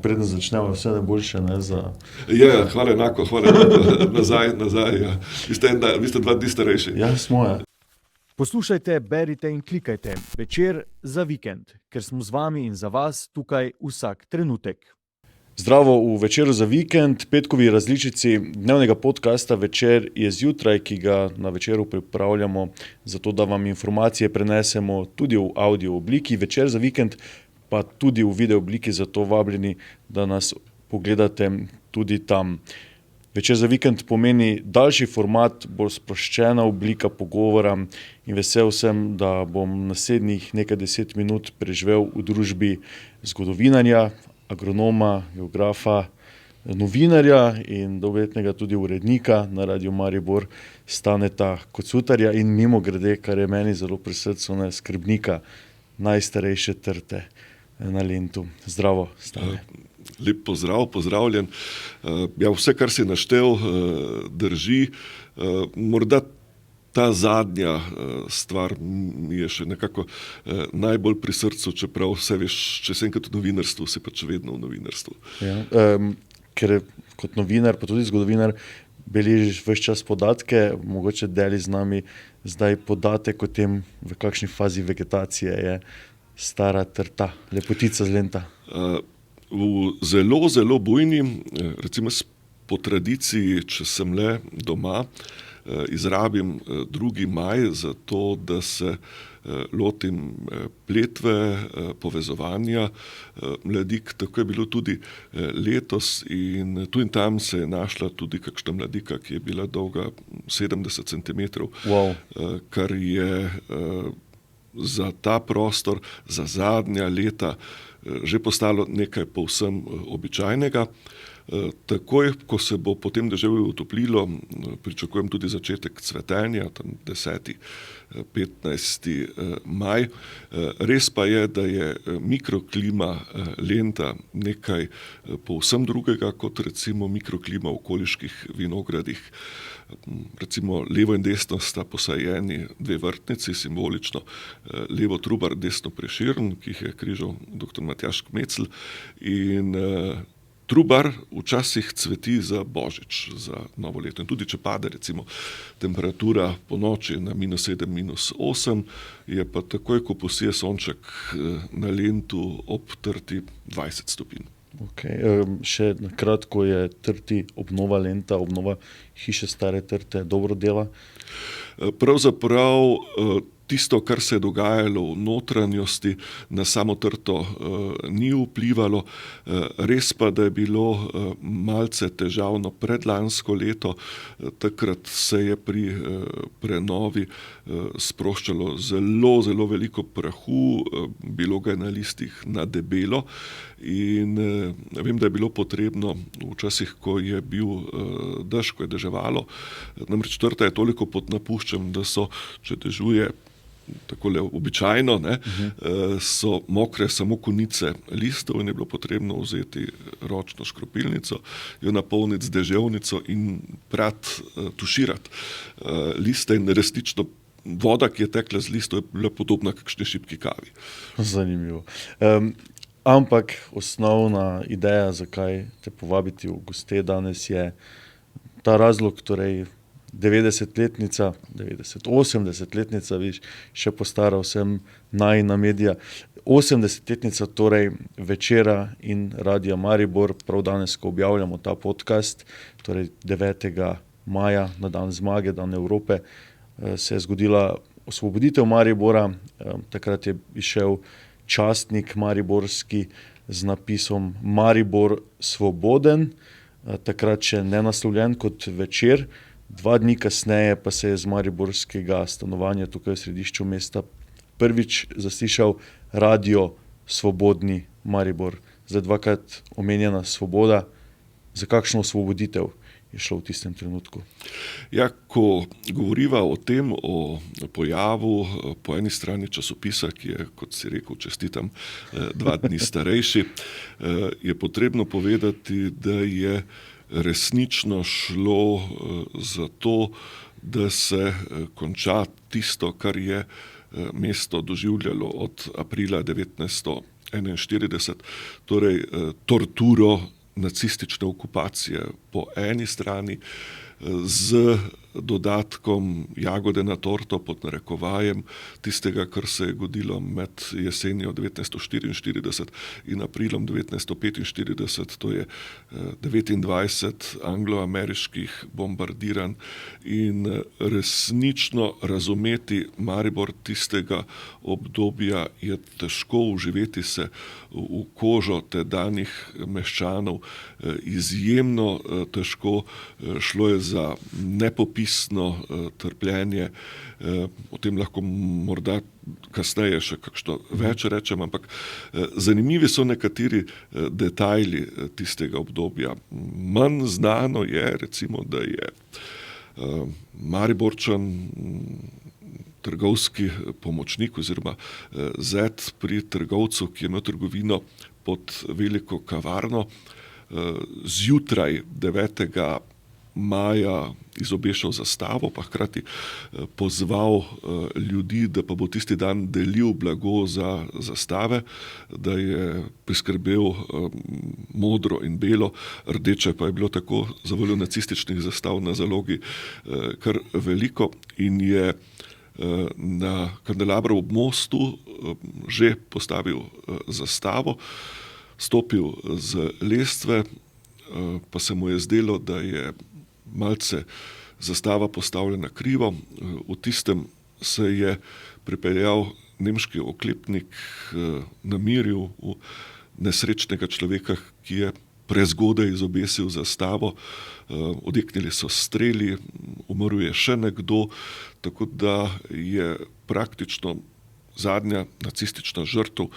Preden začnemo, vse najboljše, ne, za... Hvala enako, nazaj. Ja. Vi ste 2 dni starejši. Ja, smo, ja. Poslušajte, berite in klikajte Večer za vikend, ker smo z vami in za vas tukaj vsak trenutek. Zdravo v Večeru za vikend, petkovi različici dnevnega podcasta Večer je zjutraj, ki ga na Večeru pripravljamo, zato da vam informacije prenesemo tudi v audio obliki. Večer za vikend pa tudi v video obliki, zato vabljeni, da nas pogledate tudi tam. Večer za vikend pomeni daljši format, bolj sproščena oblika pogovora in vesel sem, da bom naslednjih nekaj 10 minut preživel v družbi zgodovinarja, agronoma, geografa, novinarja in dolgoletnega tudi urednika na Radiu Maribor Staneta Kocutarja in mimogrede, kar je meni zelo pri srcu, skrbnika najstarejše trte na Lentu. Zdravo, Stane. Lep pozdrav, pozdravljen. Vse, kar si naštel, drži. Morda ta zadnja stvar mi je še nekako najbolj pri srcu, čeprav vse veš, če si enkrat v novinarstvu, si pač vedno v novinarstvu. Ja, ker kot novinar, pa tudi zgodovinar, beležiš ves čas podatke, mogoče deli z nami zdaj podatek o tem, v kakšni fazi vegetacije je stara trta, lepotica z Lenta. V zelo, zelo bujni, recimo po tradiciji, če sem le doma, izrabim 2. maj za to, da se lotim pletve, povezovanja mladik. Tako je bilo tudi letos in tu in tam se je našla tudi kakšna mladika, ki je bila dolga 70 centimetrov, Wow. Kar je za ta prostor, za zadnja leta že postalo nekaj povsem običajnega. Takoj, ko se bo potem deževje utoplilo, pričakujem tudi začetek cvetenja, tam 10. 15. maj. Res pa je, da je mikroklima Lenta nekaj povsem drugega kot recimo mikroklima v okoliških vinogradih. Recimo levo in desno sta posajeni 2 vrtnici, simbolično levo Trubar, desno Prešeren, ki jih je križal dr. Matjaž Kmecl, in Trubar včasih cveti za Božič, za novo leto. In tudi če pade recimo temperatura po noči na -7, -8, je pa takoj, ko posije sonček na Lentu ob trti 20 stopinj. Okay. Še na kratko, je trti obnova Lenta, obnova hiše stare trte dobro dela? Pravzaprav tisto, kar se je dogajalo v notranjosti, na samo trto ni vplivalo. Res pa, da je bilo malce težavno predlansko leto. Takrat se je pri prenovi sproščalo zelo, zelo veliko prahu, bilo ga je na listih na debelo in vem, da je bilo potrebno včasih, ko je bil dež, ko je deževalo. Namreč trta je toliko pod napuščem, da so, če dežuje takole običajno, so mokre samo konice listov in je bilo potrebno vzeti ročno škropilnico, jo napolniti z deževnico in tuširati liste in resnično voda, ki je tekla z listov, je bila podobna kakšni šipki kavi. Zanimivo. Ampak osnovna ideja, zakaj te povabiti v goste danes, je ta razlog, torej 90-letnica, 80-letnica, viš, še postaral sem najina medija. 80-letnica torej Večera in Radia Maribor, prav danes, ko objavljamo ta podcast, torej 9. maja, na dan zmage, dan Evrope, se je zgodila osvoboditev Maribora. Takrat je izšel častnik mariborski z napisom Maribor svoboden, takrat še nenaslovljen kot Večer. 2 dni kasneje pa se je z mariborskega stanovanja tukaj v središču mesta prvič zaslišal Radio Svobodni Maribor. Zdaj 2-krat omenjena svoboda. Za kakšno osvoboditev je šlo v tistem trenutku? Ja, ko govoriva o tem, o pojavu po eni strani časopisa, ki je, kot si rekel, čestitam, 2 dni starejši, je potrebno povedati, da je resnično šlo za to, da se konča tisto, kar je mesto doživljalo od aprila 1991 41, torej torturo nacistične okupacije po eni strani, z dodatkom jagode na torto pod narekovajem tistega, kar se je godilo med jesenjo 1944 in aprilom 1945, to je 29 anglo-ameriških bombardiranj in resnično razumeti Maribor tistega obdobja je težko, vživeti se v kožo tedanjih meščanov, izjemno težko, šlo je za nepopisno trpljenje, o tem lahko morda kasneje še kakšno več rečem, ampak zanimivi so nekateri detajli tistega obdobja. Manj znano je, recimo, da je Mariborčan, trgovski pomočnik oziroma zet pri trgovcu, ki je imel trgovino pod veliko kavarno, zjutraj 9. maja izobešal zastavo, pa hkrati pozval ljudi, da pa bo tisti dan delil blago za zastave, da je priskrbel modro in belo, rdeče pa je bilo tako zavoljo nacističnih zastav na zalogi kar veliko in je na Kandelabru ob mostu že postavil zastavo, stopil z lestve, pa se mu je zdelo, da je malce zastava postavljena krivo. V tistem se je pripeljal nemški oklepnik, namiril v nesrečnega človeka, ki je prezgodaj izobesil zastavo, odjeknili so streli, umrl je še nekdo, tako da je praktično zadnja nacistična žrtev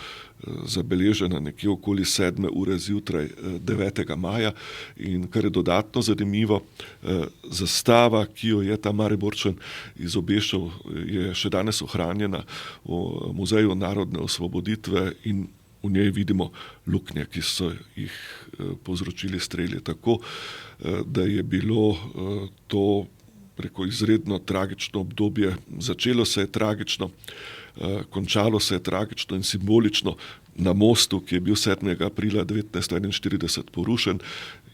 zabeležena nekje okoli 7. ure zjutraj 9. maja in kar je dodatno zanimivo, zastava, ki jo je ta Mariborčan izobešal, je še danes ohranjena v Muzeju narodne osvoboditve in v njej vidimo luknje, ki so jih povzročili streli, tako da je bilo to preko izredno tragično obdobje. Začelo se je tragično, končalo se je tragično in simbolično. Na mostu, ki je bil 7. aprila 1941 porušen,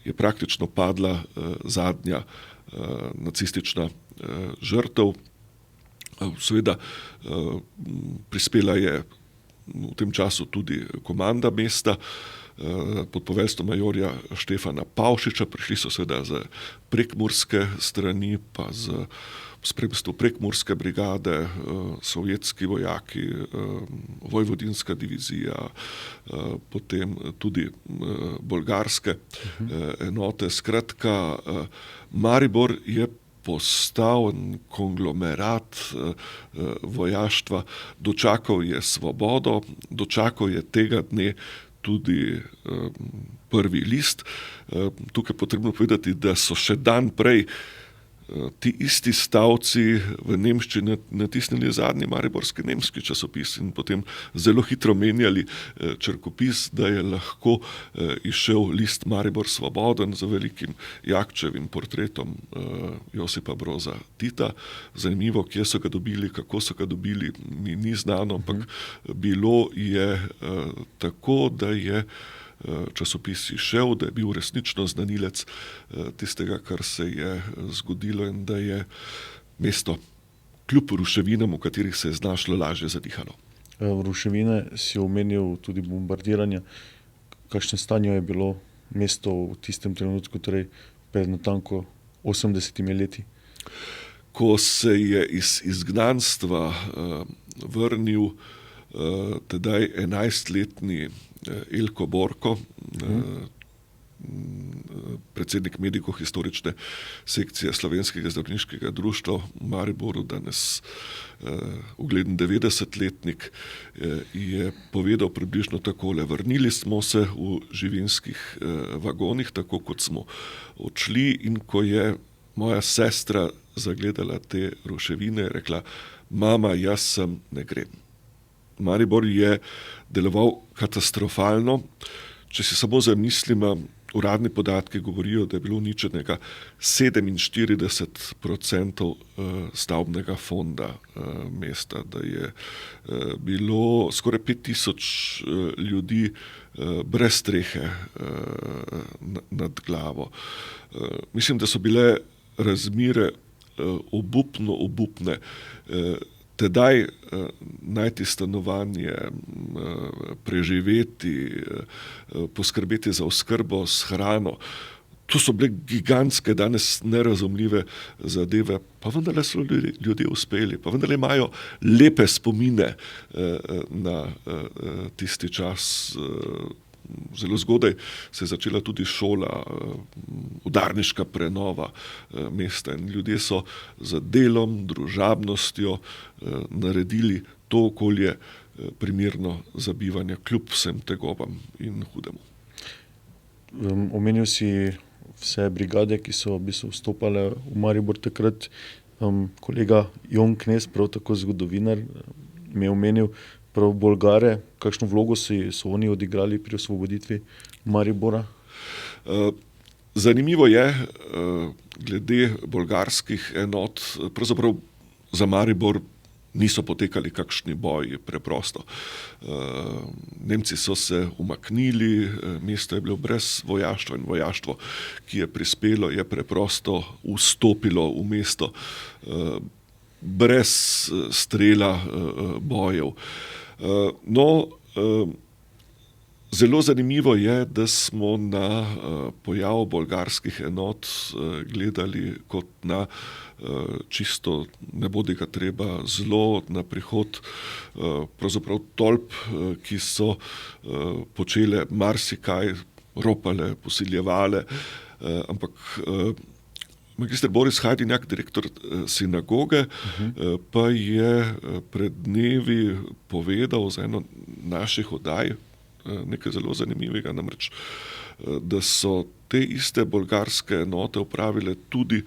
je praktično padla zadnja nacistična žrtev. Seveda prispela je v tem času tudi komanda mesta pod poveljstvom majorja Štefana Pavšiča. Prišli so seveda z prekmurske strani, pa z spremstvu prekmurske brigade, sovjetski vojaki, vojvodinska divizija, potem tudi bolgarske enote. Skratka, Maribor je postal konglomerat vojaštva, dočakal je svobodo, dočakal je tega dne tudi prvi list. Tukaj je potrebno povedati, da so še dan prej ti isti stavci v nemščini natisnili zadnji mariborski nemški časopis in potem zelo hitro menjali črkopis, da je lahko izšel list Maribor svoboden z velikim Jakčevim portretom Josipa Broza Tita. Zanimivo, kje so ga dobili, kako so ga dobili, mi ni znano, ampak bilo je tako, da je časopis izšel, da je bil resnično znanilec tistega, kar se je zgodilo in da je mesto kljub ruševinam, v katerih se je znašlo, lažje zadihalo. Ruševine si omenil, tudi bombardiranje. Kakšne stanje je bilo mesto v tistem trenutku, torej pred natanko 80 leti? Ko se je iz izgnanstva vrnil tedaj 11-letni Elko Borko, predsednik mediko-historične sekcije Slovenskega zdravniškega društva v Mariboru, danes ugleden 90-letnik, je povedal približno takole: vrnili smo se v živinskih vagonih, tako kot smo odšli, in ko je moja sestra zagledala te ruševine, je rekla: mama, jaz sem ne grem. Maribor je deloval katastrofalno. Če si samo zamislimo, uradni podatki govorijo, da je bilo uničenega 47% stavbnega fonda mesta, da je bilo skoraj 5000 ljudi brez strehe nad glavo. Mislim, da so bile razmere obupne. Tedaj najti stanovanje, preživeti, poskrbeti za oskrbo s hrano, to so bile gigantske, danes nerazumljive zadeve, pa vendarle so ljudje uspeli, pa vendarle imajo lepe spomine na tisti čas. Zelo zgodaj se je začela tudi šola, udarniška prenova mesta in ljudje so z delom, družabnostjo naredili to okolje primerno za bivanje kljub vsem tegobam in hudemu. Omenil si vse brigade, ki so v bistvu vstopale v Maribor takrat. Kolega Jon Knez, prav tako zgodovinar, mi je omenil prav Bolgare. Kakšno vlogo so oni odigrali pri osvoboditvi Maribora? Zanimivo je, glede bolgarskih enot, pravzaprav za Maribor niso potekali kakšni boji, preprosto. Nemci so se umaknili, mesto je bilo brez vojaštva in vojaštvo, ki je prispelo, je preprosto vstopilo v mesto brez strela bojev. Zelo zanimivo je, da smo na pojav bolgarskih enot gledali kot na čisto nebodiga treba zlo, na prihod pravzaprav tolp, ki so počele marsikaj, ropale, posiljevale, ampak magister Boris Hajdinjak, direktor sinagoge, pa je pred dnevi povedal za eno naših oddaj nekaj zelo zanimivega, namreč, da so te iste bolgarske enote opravile tudi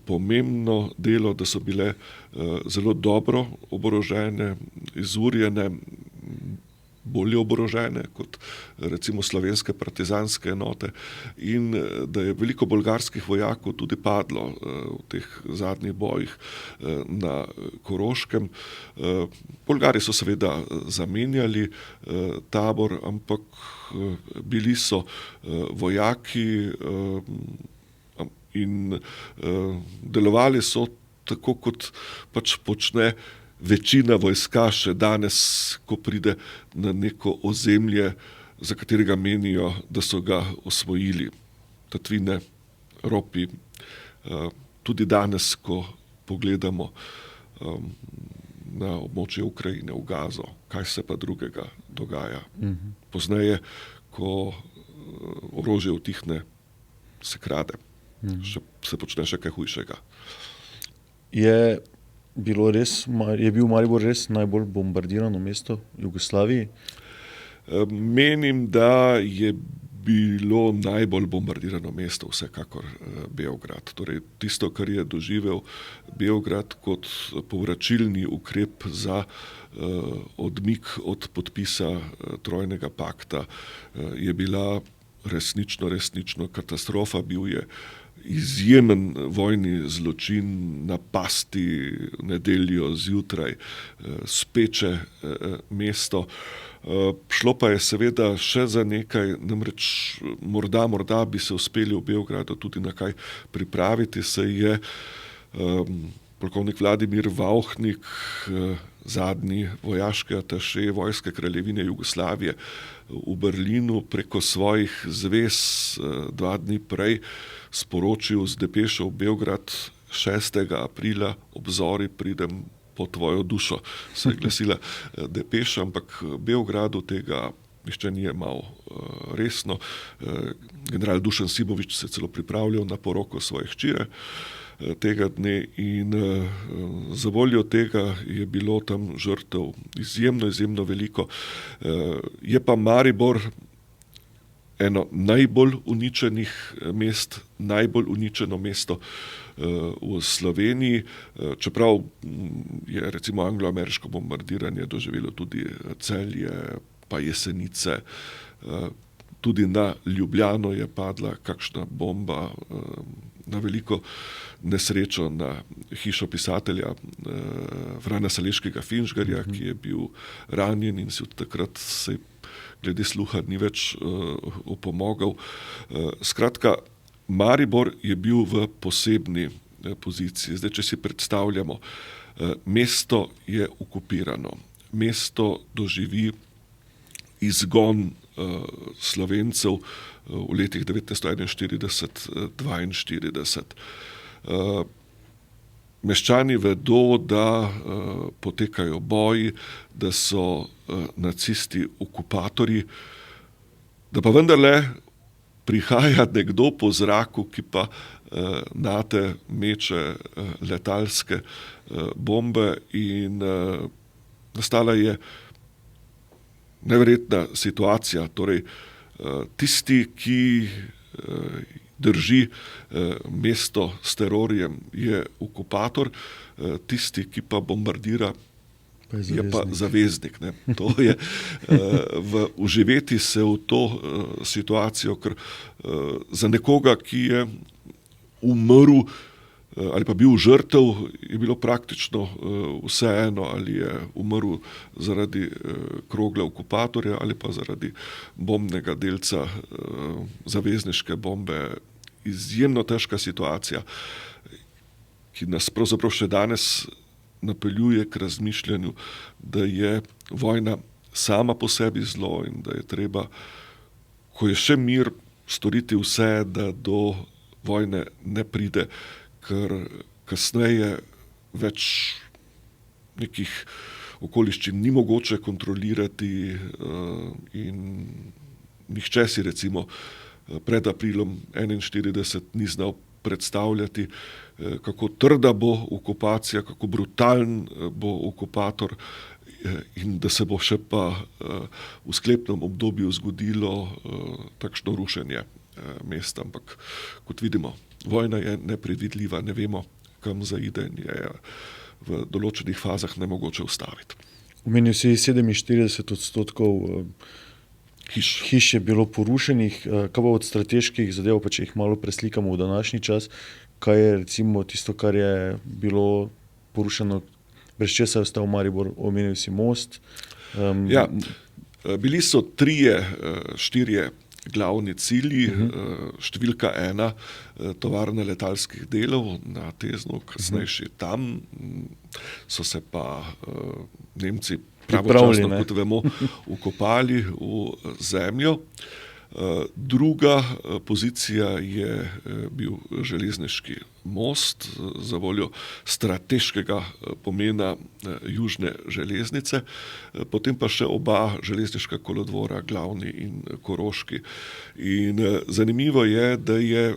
pomembno delo, da so bile zelo dobro oborožene, izurjene, bolje oborožene kot recimo slovenske partizanske enote in da je veliko bolgarskih vojakov tudi padlo v teh zadnjih bojih na Koroškem. Bolgari so seveda zamenjali tabor, ampak bili so vojaki in delovali so tako, kot pač počne večina vojska še danes, ko pride na neko ozemlje, za katerega menijo, da so ga osvojili. Tatvine, ropi, tudi danes, ko pogledamo na območje Ukrajine, v Gazo, kaj se pa drugega dogaja. Pozneje, ko orožje utihne, se krade, se počne še kaj hujšega. Je bil Maribor res najbolj bombardirano mesto v Jugoslaviji? Menim, da je bilo najbolj bombardirano mesto vsekakor Beograd. Torej, tisto, kar je doživel Beograd kot povračilni ukrep za odmik od podpisa trojnega pakta, je bila resnično katastrofa. Bil je izjemen vojni zločin, napasti nedeljo zjutraj, speče mesto. Šlo pa je seveda še za nekaj, namreč morda bi se uspeli v Beogradu tudi na kaj pripraviti, saj je polkovnik Vladimir Vauchnik, zadnji vojaški ataše vojske Kraljevine Jugoslavije v Berlinu, preko svojih zvez 2 dni prej sporočil z depešo v Beograd 6. aprila: obzori, pridem po tvojo dušo. Se je glasila depeša, ampak Beogradu tega nihče ni jemal resno. General Dušan Simović se je celo pripravljal na poroko svoje hčere tega dne in za voljo tega je bilo tam žrtev izjemno veliko. Je pa Maribor eno najbolj uničenih mest, najbolj uničeno mesto v Sloveniji, čeprav je recimo anglo-ameriško bombardiranje doživelo tudi Celje, pa Jesenice. tudi na Ljubljano je padla kakšna bomba, na veliko nesrečo na hišo pisatelja Vrana Saleškega Finžgarja, ki je bil ranjen in si od takrat se glede sluha ni več opomogel. Skratka, Maribor je bil v posebni poziciji. Zdaj, če si predstavljamo, mesto je okupirano, mesto doživi izgon Slovencev v letih 1941-1942. Meščani vedo, da potekajo boji, da so nacisti okupatorji, da pa vendarle prihaja nekdo po zraku, ki pa nate meče letalske bombe in nastala je neverjetna situacija. Torej, tisti, ki drži mesto s terorjem, je okupator, tisti, ki pa bombardira, je pa zaveznik. Ne. To je uživeti se v to situacijo, ker za nekoga, ki je umrl ali pa bil žrtev, je bilo praktično vseeno, ali je umrl zaradi krogle okupatorja ali pa zaradi bombnega delca zavezniške bombe. Izjemno težka situacija, ki nas pravzaprav še danes napeljuje k razmišljanju, da je vojna sama po sebi zlo in da je treba, ko je še mir, storiti vse, da do vojne ne pride, ker kasneje več nekih okoliščin ni mogoče kontrolirati in nihče si recimo pred aprilom 1941 ni znal predstavljati, kako trda bo okupacija, kako brutalen bo okupator in da se bo še pa v sklepnem obdobju zgodilo takšno rušenje mesta. Ampak kot vidimo, vojna je nepredvidljiva, ne vemo, kam zaide in je v določenih fazah nemogoče ustaviti. Omenil si 47% hiš je bilo porušenih. Kaj pa od strateških zadev, pa če jih malo preslikamo v današnji čas, kaj je recimo tisto, kar je bilo porušeno, brez česa je ostal Maribor? Omenil si most. Ja, bili so 4 glavni cilji. Številka 1, tovarna letalskih delov na Teznu, kasnejši tam, so se pa Nemci pravočasno, kot vemo, ukopali v zemljo. Druga pozicija je bil železniški most za voljo strateškega pomena južne železnice, potem pa še oba železniška kolodvora, glavni in koroški. In zanimivo je, da je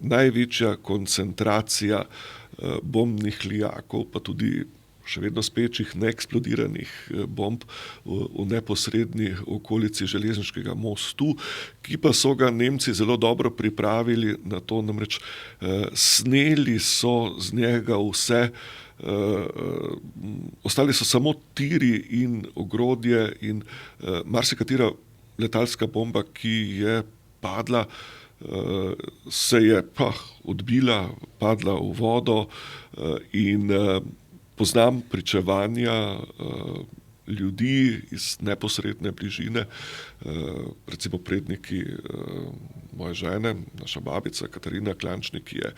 največja koncentracija bombnih lijakov, pa tudi še vedno spečih, neeksplodiranih bomb v neposredni okolici železniškega mostu, ki pa so ga Nemci zelo dobro pripravili na to, namreč sneli so z njega vse, ostali so samo tiri in ogrodje in marsikatera letalska bomba, ki je padla, se je odbila, padla v vodo in poznam pričevanja ljudi iz neposredne bližine, recimo predniki moje žene, naša babica Katarina Klančnik, ki je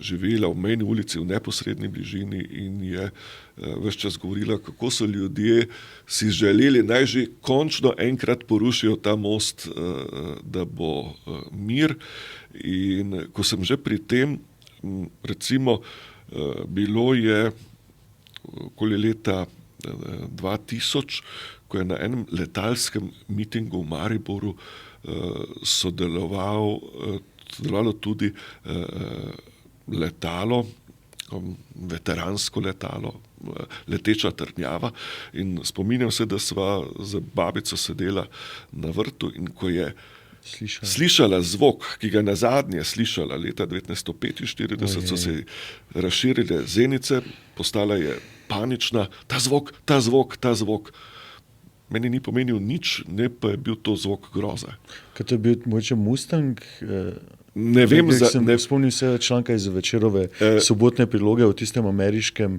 živela v Mejni ulici v neposredni bližini in je ves čas govorila, kako so ljudje si želeli, naj že končno enkrat porušijo ta most, da bo mir. In ko sem že pri tem, recimo, bilo je okoli leta 2000, ko je na enem letalskem mitingu v Mariboru sodelovalo tudi letalo, veteransko letalo, leteča trdnjava. In spominjam se, da sva z babico sedela na vrtu in ko je slišala zvok, ki ga je nazadnje slišala leta 1945, so se razširile zenice, postala je panična, ta zvok. meni ni pomenil nič, ne pa je bil to zvok groze. Kaj to je bil mogoče Mustang? Ne vem, Spomnim se članka iz Večerove sobotne priloge o tistem ameriškem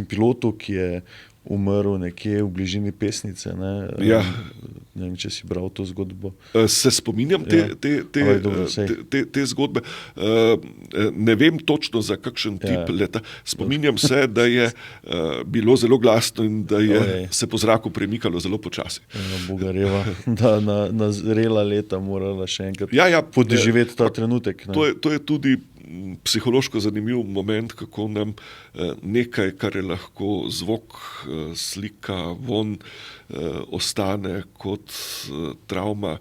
pilotu, ki je umrl nekje v bližini Pesnice. Ne? Ja. Ne vem, če si bral to zgodbo. Se spominjam te zgodbe. Ne vem točno, za kakšen tip leta. Spominjam se, da je bilo zelo glasno in da je se po zraku premikalo zelo počasi. Bogareva, da na zrela leta morala še enkrat podoživeti ta trenutek. Ne? To je tudi psihološko zanimiv moment, kako nam nekaj, kar je lahko zvok, slika, von, ostane kot travma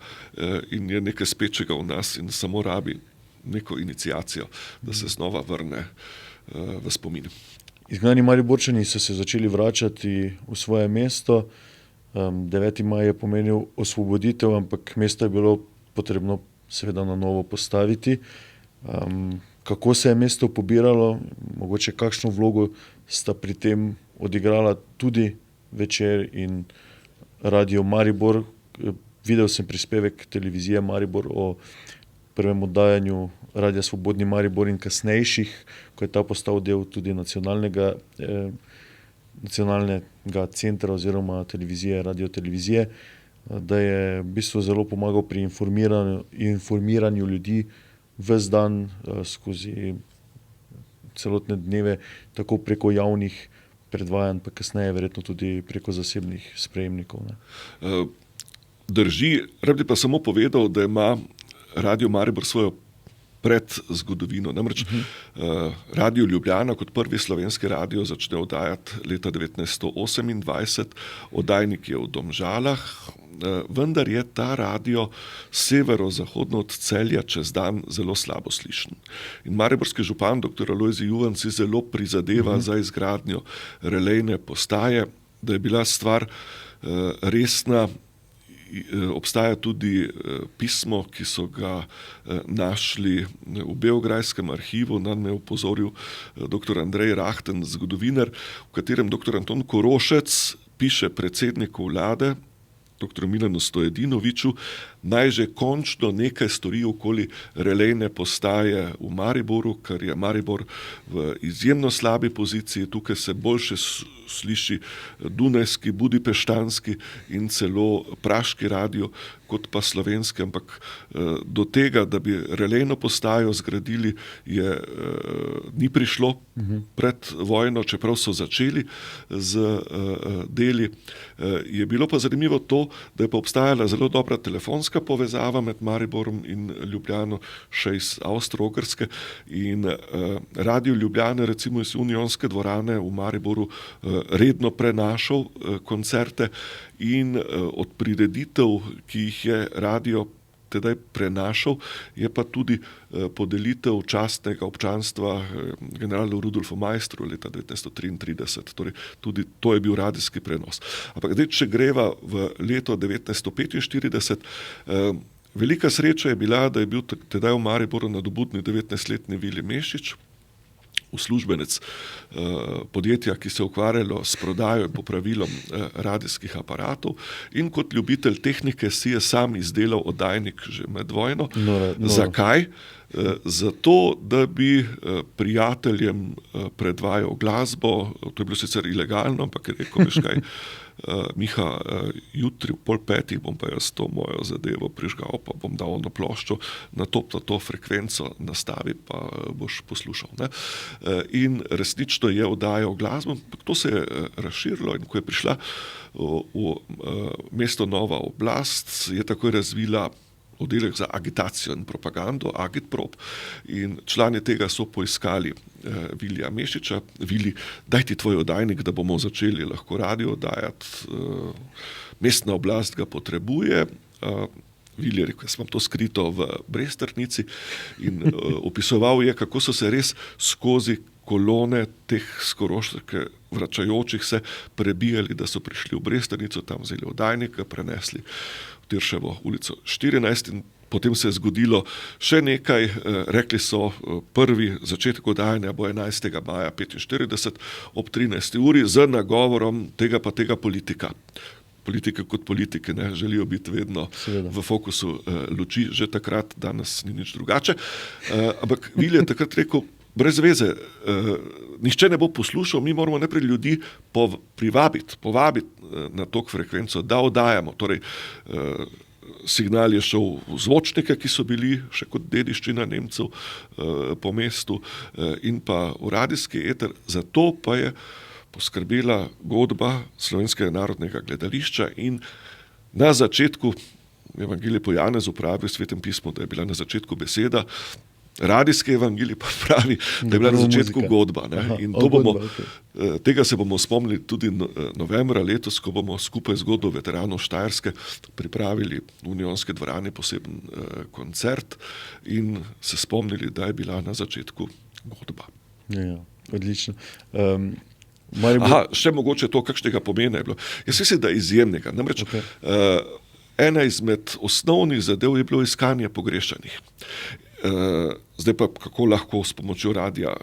in je nekaj spečega v nas in samo rabi neko iniciacijo, da se znova vrne v spomin. Izgnani Mariborčani so se začeli vračati v svoje mesto. 9. maj je pomenil osvoboditev, ampak mesto je bilo potrebno seveda na novo postaviti. Kako se je mesto pobiralo, mogoče kakšno vlogo sta pri tem odigrala tudi Večer in Radio Maribor. Videl sem prispevek televizije Maribor o prvem oddajanju Radia Svobodni Maribor in kasnejših, ko je ta postal del tudi nacionalnega centra oziroma televizije, radiotelevizije, da je v bistvu zelo pomagal pri informiranju ljudi ves dan skozi celotne dneve, tako preko javnih predvajanj, pa kasneje verjetno tudi preko zasebnih sprejemnikov. Ne? Drži, rad bi pa samo povedal, da ima Radio Maribor svojo predzgodovino. Namreč Radio Ljubljana kot prvi slovenski radio začne oddajati leta 1928, oddajnik je v Domžalah, vendar je ta radio severozahodno od Celja čez dan zelo slabo slišen. In mariborski župan dr. Alojzij Juvan si zelo prizadeva za izgradnjo relejne postaje, da je bila stvar resna. Obstaja tudi pismo, ki so ga našli v Beograjskem arhivu, na me je upozoril dr. Andrej Rahten, zgodovinar, v katerem dr. Anton Korošec piše predsedniku vlade, dr. Milanu Stojedinoviču, naj že končno nekaj stori okoli relejne postaje v Mariboru, ker je Maribor v izjemno slabi poziciji, tukaj se boljše sliši dunajski, budipeštanski in celo praški radio, kot pa slovenski, ampak do tega, da bi relejno postajo zgradili, ni prišlo pred vojno, čeprav so začeli z deli. Je bilo pa zanimivo to, da je pa obstajala zelo dobra telefonska povezava med Mariborom in Ljubljano, še iz Avstro-Ogrske, in Radio Ljubljane, recimo iz Unionske dvorane v Mariboru, redno prenašal koncerte in od prireditev, ki jih je radio tedaj prenašal, je pa tudi podelitev častnega občanstva generalu Rudolfu Maistru leta 1933. Torej, tudi to je bil radijski prenos. Ampak zdaj, če greva v leto 1945, velika sreča je bila, da je bil tedaj v Mariboru nadobudni 19-letni Vili Mešič, uslužbenec podjetja, ki se je ukvarjalo s prodajo in popravilom radijskih aparatov, in kot ljubitelj tehnike si je sam izdelal oddajnik že med vojno. Zakaj? Zato, da bi prijateljem predvajal glasbo, to je bilo sicer ilegalno, ampak je rekel, veš kaj, Miha, jutri ob 4:30 bom pa jaz to mojo zadevo prižgal, pa bom dal na ploščo, natop to frekvenco nastavi, pa boš poslušal. Ne? In resnično je oddajal glasbo, to se je razširilo, in ko je prišla v mesto nova oblast, je takoj razvila oddelek za agitacijo in propagando, Agitprop, in člani tega so poiskali Vilija Mešiča. Vili, daj ti tvoj oddajnik, da bomo začeli lahko radio oddajati, mestna oblast ga potrebuje. Vili je rekel, jaz imam to skrito v Bresternici, in opisoval je, kako so se res skozi kolone teh skoroške vračajočih se prebijali, da so prišli v Bresternico, tam vzeli oddajnik, ga prenesli Tirševo ulico 14, in Potem se je zgodilo še nekaj, rekli so, prvi začetek oddajanja bo 11. maja 1945 ob 13. uri z nagovorom tega pa tega politika. Politike kot politike ne, želijo biti vedno Seveda. v fokusu luči, že takrat, danes ni nič drugače. Ampak Vili je takrat rekel, brez veze, nihče ne bo poslušal, mi moramo najprej ljudi povabiti na to frekvenco, da oddajamo. Torej, signal je šel v zvočnike, ki so bili še kot dediščina Nemcev po mestu in pa v radijski eter. Zato pa je poskrbela godba Slovenskega narodnega gledališča in na začetku, Evangelij po Janezu pravi v Svetem pismu, da je bila na začetku beseda, radijski evangelij pa pravi, da je bila na začetku godba. Ne? In to godba, okay. Tega se bomo spomnili tudi novembra letos, ko bomo skupaj z godbo veteranov Štajerske pripravili v Unionski dvorani poseben koncert in se spomnili, da je bila na začetku godba. Ja, odlično. Še mogoče to, kakšnega pomena je bilo. Jaz mislim, da je izjemnega. Namreč, okay. Ena izmed osnovnih zadev je bilo iskanje pogrešanih. Zdaj pa kako lahko s pomočjo radia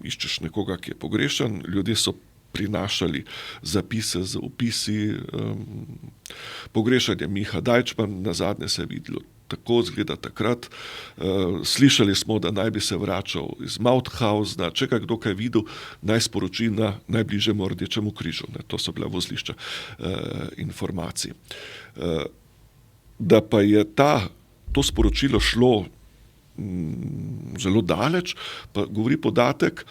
iščeš nekoga, ki je pogrešan. Ljudje so prinašali zapise z opisi pogrešanja Miha Dajčman, nazadnje se je videlo, tako izgleda takrat. Slišali smo, da naj bi se vračal iz Mauthausna, če ga kdo kaj videl, naj sporoči na najbližjemu Rdečemu križu. Ne, to so bila vozlišča informacij. Da pa je to sporočilo šlo zelo daleč, pa govori podatek,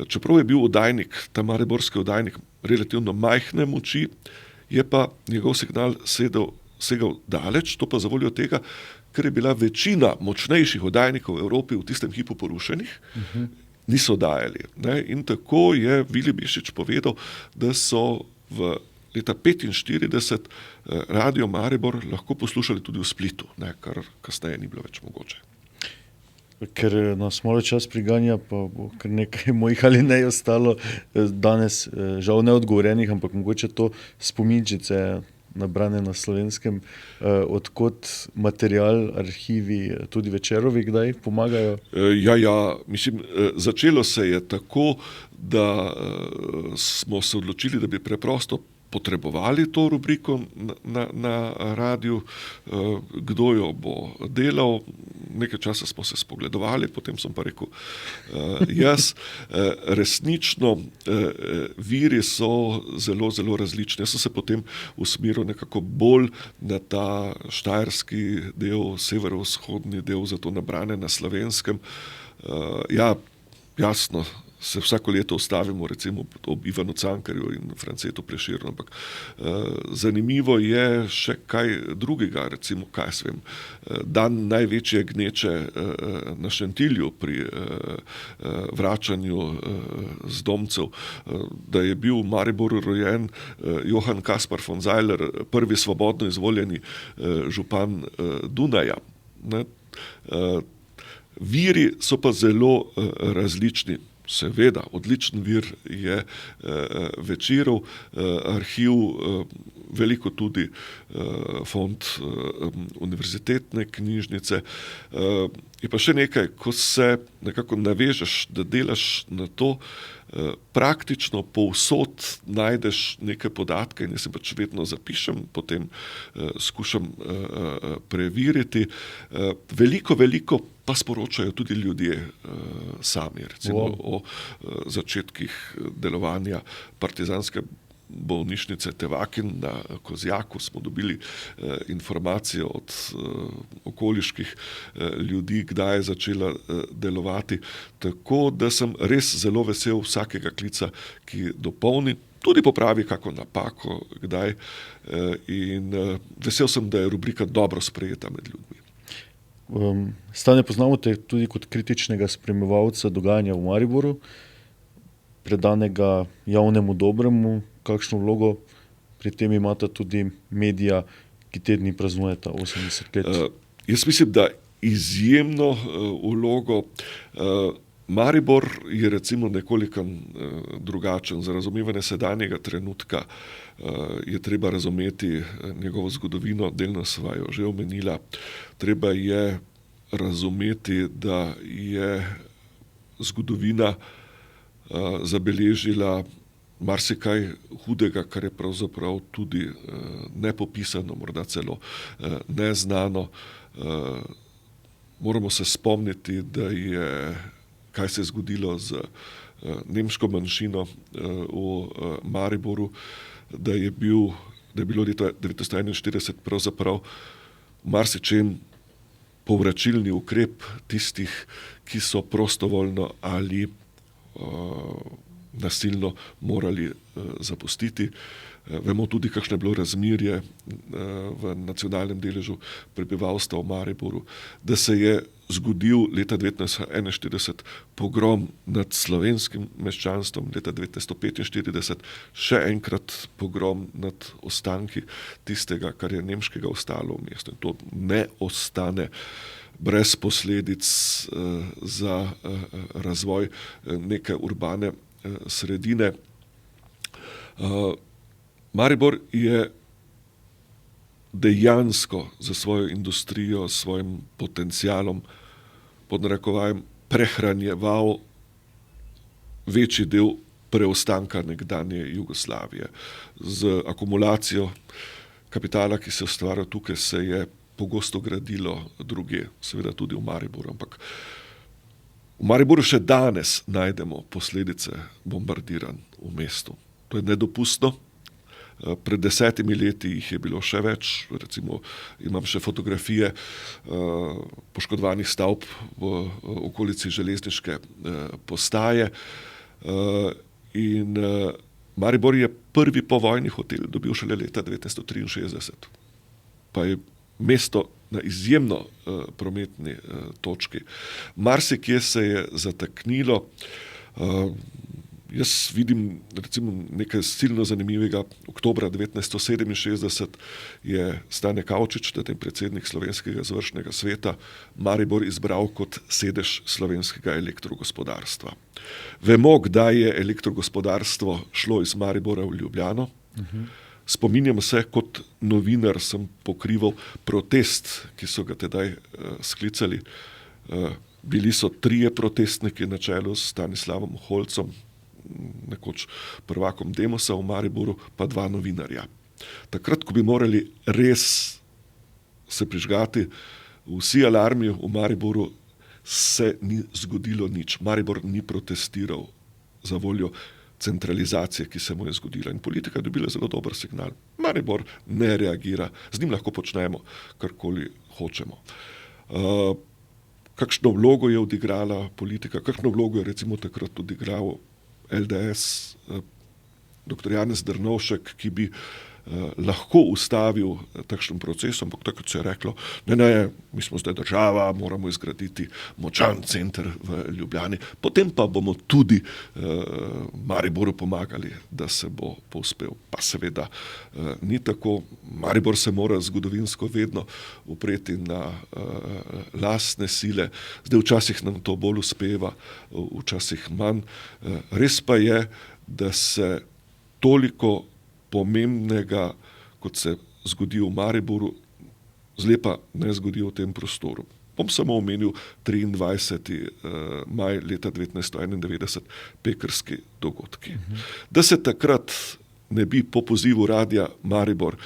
čeprav je bil oddajnik, ta mariborski oddajnik, relativno majhne moči, je pa njegov signal segal daleč, to pa zavoljo tega, ker je bila večina močnejših oddajnikov v Evropi v tistem hipu porušenih, niso dajali. Ne? In tako je Vili Biščič povedal, da so v leta 1945 Radio Maribor lahko poslušali tudi v Splitu, ne? Kar kasneje ni bilo več mogoče. Ker nas malo čas priganja, pa bo kar nekaj mojih alinej ostalo danes žal neodgovorenih, ampak mogoče to spominčice nabrane na Slovenskem, odkot material, arhivi, tudi Večerovi kdaj pomagajo? Mislim, začelo se je tako, da smo se odločili, da bi preprosto potrebovali to rubriko na radiju, kdo jo bo delal. Nekaj časa smo se spogledovali, potem sem pa rekel, jaz, resnično viri so zelo, zelo različni. Jaz sem se potem usmeril nekako bolj na ta štajerski del, severovzhodni del, zato nabrane na Slovenskem. Jasno, se vsako leto ustavimo recimo ob Ivanu Cankarju in Francetu Prešernu, ampak zanimivo je še kaj drugega, recimo, kaj jaz vem, dan največje gneče na Šentilju pri vračanju z domcev, da je bil v Mariboru rojen Johann Kaspar von Zeiler, prvi svobodno izvoljeni župan Dunaja. Ne? Viri so pa zelo različni. Seveda, odličen vir je Večerov arhiv, veliko tudi fond univerzitetne knjižnice. Je pa še nekaj, ko se nekako navežeš, da delaš na to, praktično povsod najdeš neke podatke in jaz se pač vedno zapišem, potem skušam preveriti. Veliko pa sporočajo tudi ljudje sami, recimo o začetkih delovanja partizanske bolnišnice Tevakin na Kozjaku smo dobili informacije od okoliških ljudi, kdaj je začela delovati. Tako da sem res zelo vesel vsakega klica, ki dopolni, tudi popravi kako napako, kdaj. In vesel sem, da je rubrika dobro sprejeta med ljudmi. Stane, poznamo te tudi kot kritičnega spremljevalca dogajanja v Mariboru, predanega javnemu dobremu. Kakšno vlogo pri tem imata tudi medija, ki te dni praznujeta 80 let? Jaz mislim, da izjemno vlogo. Maribor je recimo nekoliko drugačen. Za razumevanje sedanjega trenutka je treba razumeti njegovo zgodovino, delno sva jo že omenila. Treba je razumeti, da je zgodovina zabeležila marsikaj hudega, kar je pravzaprav tudi nepopisano, morda celo neznano. Moramo se spomniti, kaj se je zgodilo z nemško manjšino v Mariboru, da je bilo leta 1941 pravzaprav marsičem povračilni ukrep tistih, ki so prostovoljno ali nasilno morali zapustiti. Vemo tudi, kakšno je bilo razmerje v nacionalnem deležu prebivalstva v Mariboru, da se je zgodil leta 1941 pogrom nad slovenskim meščanstvom, leta 1945 še enkrat pogrom nad ostanki tistega, kar je nemškega ostalo v mestu. In to ne ostane brez posledic za razvoj neke urbane sredine. Maribor je dejansko za svojo industrijo, s svojim potencialom, pod narekovajem, prehranjeval večji del preostanka nekdanje Jugoslavije. Z akumulacijo kapitala, ki se ustvarja tukaj, se je pogosto gradilo drugje, seveda tudi v Mariboru, ampak v Mariboru še danes najdemo posledice bombardiranj v mestu. To je nedopustno. Pred 10 leti jih je bilo še več, recimo imam še fotografije poškodovanih stavb v okolici železniške postaje in Maribor je prvi povojni hotel dobil šele leta 1963. Pa je mesto na izjemno prometni točki. Marsikje se je zataknilo. Jaz vidim recimo nekaj silno zanimivega. Oktobra 1967 je Stane Kavčič, ten predsednik Slovenskega izvršnega sveta, Maribor izbral kot sedež slovenskega elektrogospodarstva. Vemo, kdaj je elektrogospodarstvo šlo iz Maribora v Ljubljano. Spominjam se, kot novinar sem pokrival protest, ki so ga tedaj sklicali. Bili so 3 protestniki na čelu s Stanislavom Holcom, nekoč prvakom Demosa v Mariboru, pa 2 novinarja. Takrat, ko bi morali res se prižgati vsi alarmi v Mariboru, se ni zgodilo nič. Maribor ni protestiral za voljo centralizacije, ki se mu je zgodila. In politika je dobila zelo dober signal. Maribor ne reagira, z njim lahko počnemo, karkoli hočemo. Kakšno vlogo je odigrala politika, kakšno vlogo je recimo takrat odigral LDS, dr. Janez Drnovšek, ki bi lahko ustavil takšen proces, ampak takrat se je reklo, ne, mi smo zdaj država, moramo izgraditi močan center v Ljubljani, potem pa bomo tudi Mariboru pomagali, da se bo povzpel. Pa seveda ni tako. Maribor se mora zgodovinsko vedno upreti na lastne sile. Zdaj včasih nam to bolj uspeva, včasih manj. Res pa je, da se toliko pomembnega, kot se zgodi v Mariboru, zlepa ne zgodi v tem prostoru. Bom samo omenil 23. maj leta 1991, pekrski dogodki. Da se takrat ne bi po pozivu radia Maribor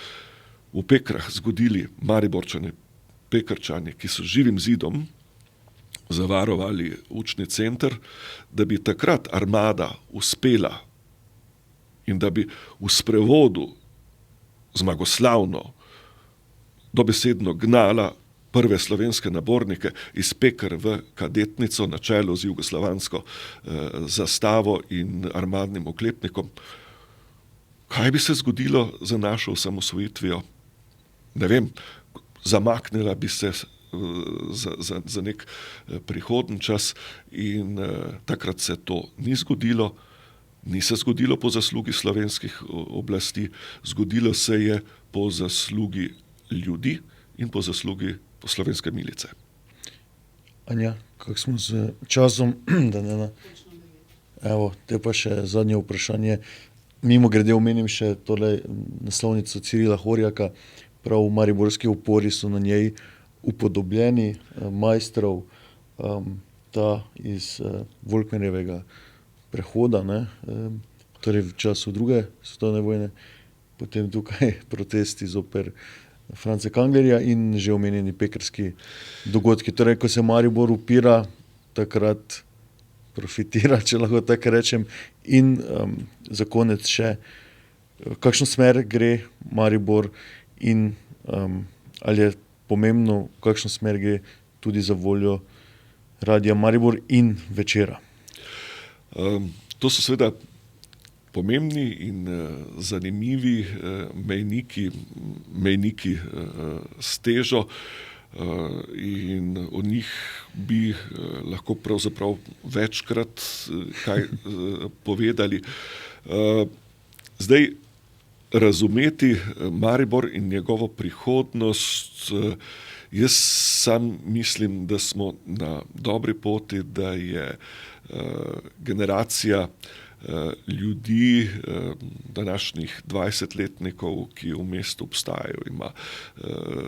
v Pekrah zgodili Mariborčani, Pekrčani, ki so živim zidom zavarovali učni center, da bi takrat armada uspela in da bi v sprevodu zmagoslavno, dobesedno gnala prve slovenske nabornike iz Peker v kadetnico na čelu z jugoslovansko zastavo in armadnim oklepnikom. Kaj bi se zgodilo za našo osamosvojitvijo? Ne vem, zamaknila bi se za nek prihodni čas in takrat se to ni zgodilo. Ni se zgodilo po zaslugi slovenskih oblasti, zgodilo se je po zaslugi ljudi in po zaslugi slovenske milice. Anja, kako smo z časom, da ne. Evo, te pa še zadnje vprašanje. Mimo grede omenim še tole naslovnico Cirila Horjaka, prav mariborski upori so na njej upodobljeni Maistrov, ta iz Volknerjevega prehoda, ne, torej v času druge svetovne vojne, potem tukaj protesti zoper Franca Kanglerja in že omenjeni pekrski dogodki. Torej, ko se Maribor upira, takrat profitira, če lahko tako rečem. In za konec še, kakšno smer gre Maribor in ali je pomembno, kakšno smer gre tudi za voljo Radia Maribor in Večera. To so seveda pomembni in zanimivi mejniki s težo in o njih bi lahko pravzaprav večkrat kaj povedali. Zdaj, razumeti Maribor in njegovo prihodnost, jaz sam mislim, da smo na dobri poti, da je generacija ljudi, današnjih 20-letnikov, ki v mestu obstajajo, ima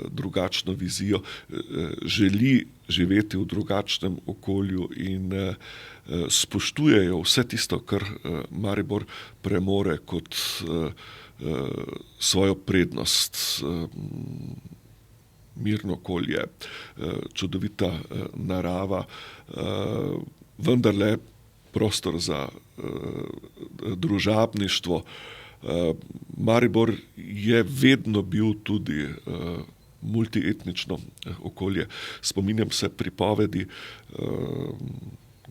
drugačno vizijo, želi živeti v drugačnem okolju in spoštujejo vse tisto, kar Maribor premore kot svojo prednost. Mirno okolje, čudovita narava, vendarle prostor za družabništvo. Maribor je vedno bil tudi multietnično okolje. Spominjam se pripovedi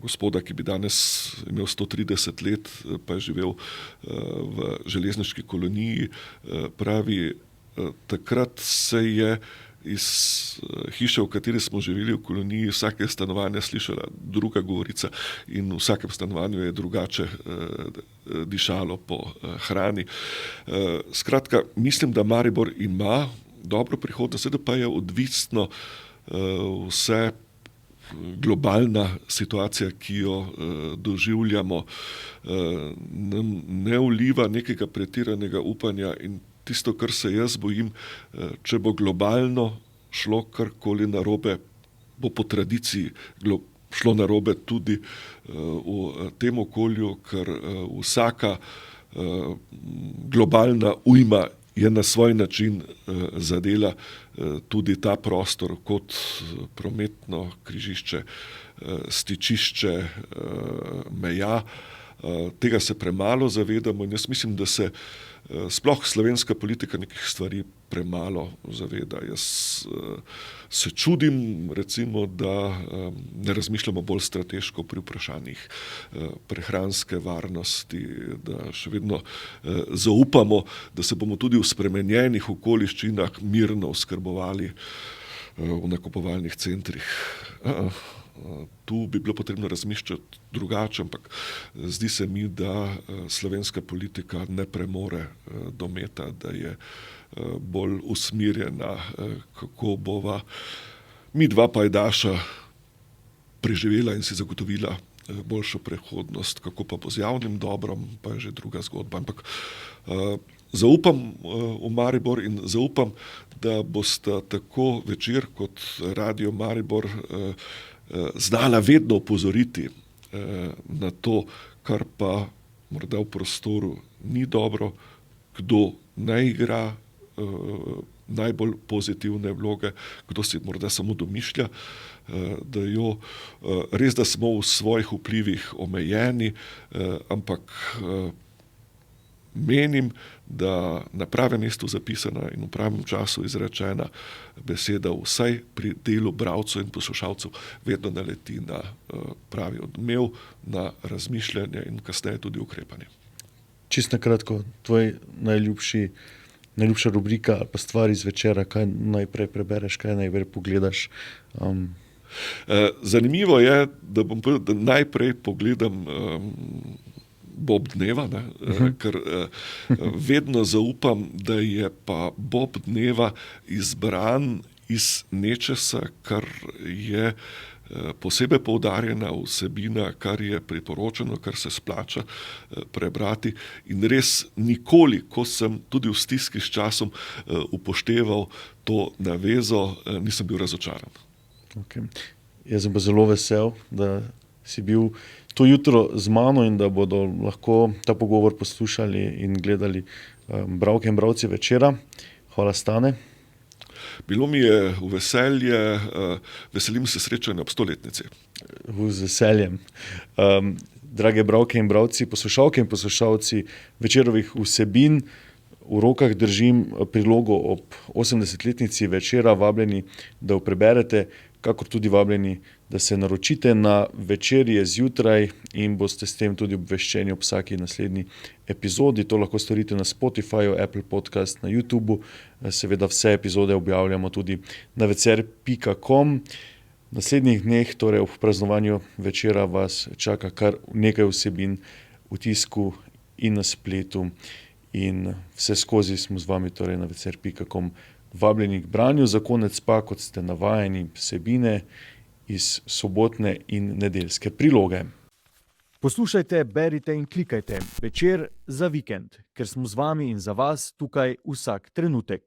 gospoda, ki bi danes imel 130 let, pa je živel v železniški koloniji. Pravi, takrat se je iz hiše, v kateri smo živeli v koloniji, vsake stanovanja slišala druga govorica in v vsakem stanovanju je drugače dišalo po hrani. Skratka, mislim, da Maribor ima dobro prihodnost, seveda pa je odvisno vse globalna situacija, ki jo doživljamo, nam ne vliva nekega pretiranega upanja in tisto, kar se jaz bojim, če bo globalno šlo karkoli narobe, bo po tradiciji šlo narobe tudi v tem okolju, ker vsaka globalna ujma je na svoj način zadela tudi ta prostor kot prometno križišče, stičišče meja. Tega se premalo zavedamo in jaz mislim, da se sploh slovenska politika nekih stvari premalo zaveda. Jaz se čudim, recimo, da ne razmišljamo bolj strateško pri vprašanjih prehranske varnosti, da še vedno zaupamo, da se bomo tudi v spremenjenih okoliščinah mirno oskrbovali v nakupovalnih centrih. Tu bi bilo potrebno razmišljati drugače, ampak zdi se mi, da slovenska politika ne premore dometa, da je bolj usmerjena, kako bova mi dva pajdaša preživela in si zagotovila boljšo prihodnost, kako pa bo z javnim dobrom, pa je že druga zgodba. Ampak zaupam v Maribor in zaupam, da bosta tako Večer kot Radio Maribor znala vedno opozoriti na to, kar pa morda v prostoru ni dobro, kdo naj igra najbolj pozitivne vloge, kdo si morda samo domišlja, da jo res, da smo v svojih vplivih omejeni, ampak menim, da na pravem mestu zapisana in v pravem času izrečena beseda vsaj pri delu bralcev in poslušalcev vedno naleti na pravi odmev, na razmišljanje in kasneje tudi ukrepanje. Čisto na kratko, tvoj najljubša rubrika ali pa stvar iz Večera, kaj najprej prebereš, kaj najprej pogledaš? Zanimivo je, da bom povedal, da najprej pogledam Bob dneva, ker vedno zaupam, da je pa Bob dneva izbran iz nečesa, kar je posebej poudarjena vsebina, kar je priporočeno, kar se splača prebrati. In res nikoli, ko sem tudi v stiski s časom upošteval to navezo, nisem bil razočaran. Okay. Jaz sem pa zelo vesel, da si bil to jutro z mano in da bodo lahko ta pogovor poslušali in gledali bralke in bralci Večera. Hvala, Stane. Bilo mi je v veselje, veselim se srečanja ob 100-letnici. Z veseljem. Drage bralke in bralci, poslušalke in poslušalci Večerovih vsebin, v rokah držim prilogo ob 80-letnici Večera, vabljeni, da jo preberete, kakor tudi vabljeni, da se naročite na večerje zjutraj in boste s tem tudi obveščeni ob vsaki naslednji epizodi. To lahko storite na Spotifyju, Apple Podcast, na YouTubu. Seveda vse epizode objavljamo tudi na vecer.com. V naslednjih dneh, torej ob praznovanju Večera, vas čaka kar nekaj vsebin v tisku in na spletu. In vse skozi smo z vami torej na vecer.com vabljeni k branju. Za konec pa, kot ste navajeni, vsebine iz sobotne in nedeljske priloge. Poslušajte, berite in klikajte Večer za vikend, ker smo z vami in za vas tukaj vsak trenutek.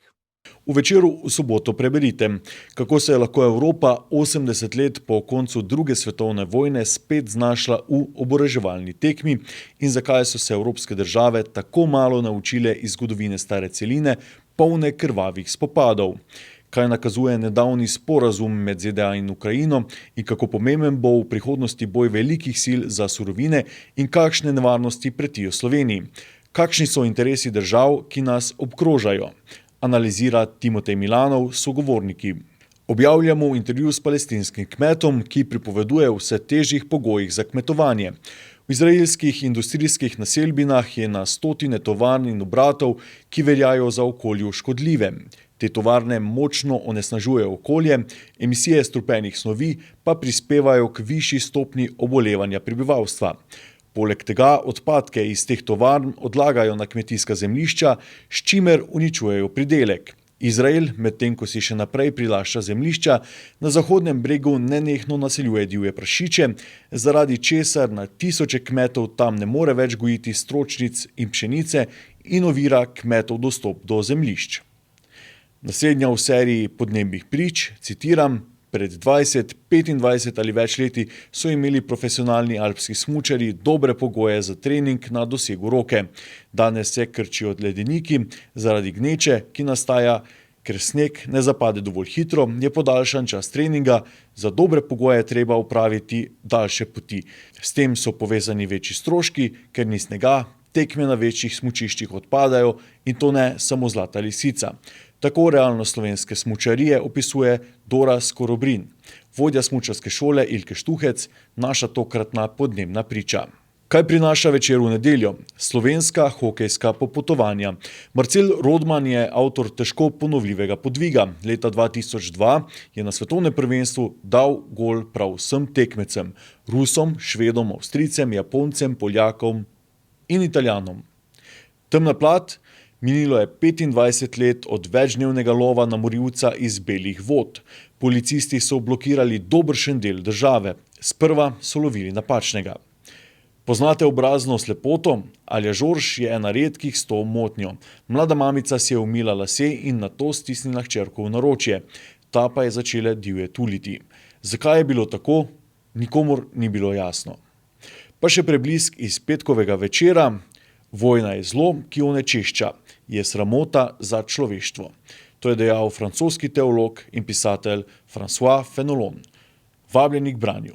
V Večeru v soboto preberite, kako se je lahko Evropa 80 let po koncu druge svetovne vojne spet znašla v oboroževalni tekmi in zakaj so se evropske države tako malo naučile iz zgodovine stare celine, polne krvavih spopadov. Kaj nakazuje nedavni sporazum med ZDA in Ukrajino in kako pomemben bo v prihodnosti boj velikih sil za surovine in kakšne nevarnosti pretijo Sloveniji. Kakšni so interesi držav, ki nas obkrožajo? Analizira Timotej Milanov, sogovorniki. Objavljamo intervju s palestinskim kmetom, ki pripoveduje o vse težjih pogojih za kmetovanje. V izraelskih industrijskih naselbinah je na stotine tovarn in obratov, ki veljajo za okolju škodljive. Te tovarne močno onesnažujejo okolje, emisije strupenih snovi pa prispevajo k višji stopnji obolevanja prebivalstva. Poleg tega odpadke iz teh tovarn odlagajo na kmetijska zemljišča, s čimer uničujejo pridelek. Izrael, medtem ko si še naprej prilašča zemljišča, na Zahodnem bregu nenehno naseljuje divje prašiče, zaradi česar na tisoče kmetov tam ne more več gojiti stročnic in pšenice in ovira kmetov dostop do zemljišč. Naslednja v seriji podnebnih prič, citiram, pred 20, 25 ali več leti so imeli profesionalni alpski smučarji dobre pogoje za trening na dosegu roke. Danes se krčijo ledeniki zaradi gneče, ki nastaja, ker sneg ne zapade dovolj hitro, je podaljšan čas treninga, za dobre pogoje treba upraviti daljše poti. S tem so povezani večji stroški, ker ni snega, tekme na večjih smučiščih odpadajo in to ne samo Zlata lisica. Tako realno slovenske smučarije opisuje Dora Skorobrin, vodja smučarske šole Ilke Štuhec, naša tokratna podnebna priča. Kaj prinaša Večer v nedeljo? Slovenska hokejska popotovanja. Marcel Rodman je avtor težko ponovljivega podviga. Leta 2002 je na svetovnem prvenstvu dal gol prav vsem tekmecem. Rusom, Švedom, Avstrijcem, Japoncem, Poljakom in Italijanom. Temna plat? Minilo je 25 let od večdnevnega lova na morilca iz Belih vod. Policisti so blokirali dobršen del države. Sprva so lovili napačnega. Poznate obrazno slepoto? Alja Žorž je ena redkih s to motnjo. Mlada mamica si je umila lase in nato stisnila hčerko v naročje. Ta pa je začela divje tuliti. Zakaj je bilo tako? Nikomur ni bilo jasno. Pa še preblisk iz petkovega Večera. Vojna je zlo, ki onečešča, je sramota za človeštvo. To je dejal francoski teolog in pisatelj François Fenelon. Vabljeni k branju.